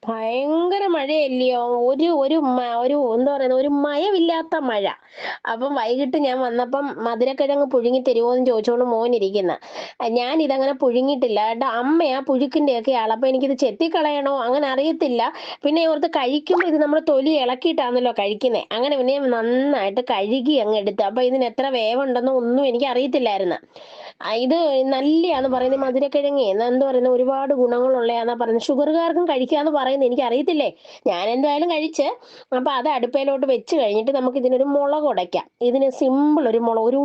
ഭയങ്കര മഴയല്ലയോ? ഒരു ഒരു ഒരു എന്താ പറയുന്നത്, ഒരു മയമില്ലാത്ത മഴ. അപ്പം വൈകിട്ട് ഞാൻ വന്നപ്പം മധുരക്കിഴങ്ങ് പുഴുങ്ങി തരുവോന്ന് ചോദിച്ചോണ്ട് മോനിരിക്കുന്ന്. ഞാനിതങ്ങനെ പുഴുങ്ങിയിട്ടില്ല കേട്ടോ. അമ്മയാ പുഴുക്കിന്റെയൊക്കെ ആള്. അപ്പൊ എനിക്കിത് ചെത്തിക്കളയണോ അങ്ങനെ അറിയത്തില്ല. പിന്നെ ഓർത്ത് കഴിക്കുമ്പോ ഇത് നമ്മള് തൊലി ഇളക്കിയിട്ടാണല്ലോ കഴിക്കുന്നേ. അങ്ങനെ പിന്നെ ഞാൻ നന്നായിട്ട് കഴുകി അങ്ങ് എടുത്ത്. അപ്പൊ ഇതിന് എത്ര വേവുണ്ടെന്നോ ഒന്നും എനിക്ക് അറിയത്തില്ലായിരുന്നു. ഇത് നല്ലയാന്ന് പറയുന്നത് മധുരക്കിഴങ്ങേ. എന്താ പറയുന്നത്, ഒരുപാട് ഗുണങ്ങളുള്ളയാന്നാ പറയുന്നത്. ഷുഗറുകാർക്കും കഴിക്കാന്ന് പറയുന്നത് എനിക്കറിയത്തില്ലേ. ഞാൻ എന്തായാലും കഴിച്ച്. അപ്പൊ അത് അടുപ്പേലോട്ട് വെച്ച് കഴിഞ്ഞിട്ട് നമുക്ക് ഇതിനൊരു മുളക് ഉടയ്ക്കാം. ഇതിന് സിമ്പിൾ ഒരു മുളക്, ഒരു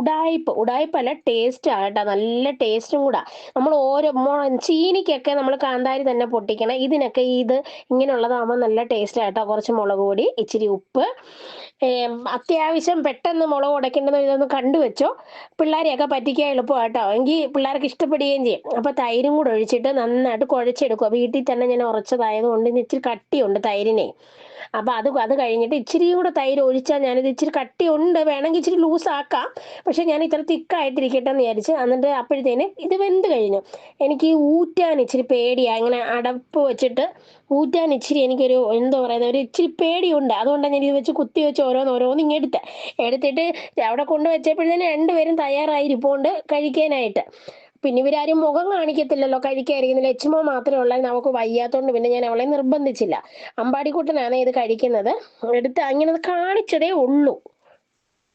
ഉടായിപ്പല്ല, ടേസ്റ്റ് ആകട്ടെ, നല്ല ടേസ്റ്റും കൂടാ. നമ്മൾ ഓരോ ചീനിക്കൊക്കെ നമ്മൾ കാന്താരി തന്നെ പൊട്ടിക്കണം. ഇതിനൊക്കെ ഇത് ഇങ്ങനെയുള്ളതാകുമ്പോൾ നല്ല ടേസ്റ്റ് ആട്ടോ. കുറച്ച് മുളക് പൊടി, ഇച്ചിരി ഉപ്പ്, അത്യാവശ്യം പെട്ടെന്ന് മുളക് ഉടയ്ക്കേണ്ടത് ഇതൊന്ന് കണ്ടുവെച്ചോ. പിള്ളേരെയൊക്കെ പറ്റിക്കാൻ എളുപ്പമാട്ടോ. എങ്കിൽ പിള്ളേർക്ക് ഇഷ്ടപ്പെടുകയും ചെയ്യും. അപ്പൊ തൈരും കൂടെ ഒഴിച്ചിട്ട് നന്നായിട്ട് കുഴച്ചെടുക്കുക. വീട്ടിൽ തന്നെ ഞാൻ ഉറച്ചതായത് കൊണ്ട് ഇന്ന് ഇച്ചിരി കട്ടിയുണ്ട് തൈരിനെ. അപ്പൊ അത് കഴിഞ്ഞിട്ട് ഇച്ചിരി കൂടെ തൈര് ഒഴിച്ചാൽ, ഞാനിത് ഇച്ചിരി കട്ടിയുണ്ട്, വേണമെങ്കിൽ ഇച്ചിരി ലൂസ് ആക്കാം. പക്ഷെ ഞാൻ ഇത്ര തിക്കായിട്ടിരിക്കട്ടെ എന്ന് വിചാരിച്ച്. എന്നിട്ട് അപ്പോഴത്തേന് ഇത് വെന്ത് കഴിഞ്ഞു. എനിക്ക് ഊറ്റാൻ ഇച്ചിരി പേടിയാ. ഇങ്ങനെ അടപ്പ് വെച്ചിട്ട് ഊറ്റാൻ ഇച്ചിരി എനിക്കൊരു എന്താ പറയുന്നത്, ഒരു ഇച്ചിരി പേടിയുണ്ട്. അതുകൊണ്ടാണ് ഞാൻ ഇത് വെച്ച് കുത്തി വെച്ച് ഓരോന്നോരോന്ന് എടുത്തിട്ട് അവിടെ കൊണ്ട് വെച്ചപ്പോഴത്തേന് രണ്ടുപേരും തയ്യാറായി ഇരിപ്പുണ്ട് കഴിക്കാനായിട്ട്. പിന്നെ ഇവരാരും മുഖം കാണിക്കത്തില്ലല്ലോ കഴിക്കാതിരിക്കുന്നില്ല. ലച്ചുമോൻ മാത്രമേ ഉള്ളായിരുന്നു. അവൾക്ക് വയ്യാത്തോണ്ട് പിന്നെ ഞാൻ അവളെ നിർബന്ധിച്ചില്ല. അമ്പാടിക്കുട്ടനാണ് ഇത് കഴിക്കുന്നത്. എടുത്ത് അങ്ങനെ കാണിച്ചതേ ഉള്ളൂ.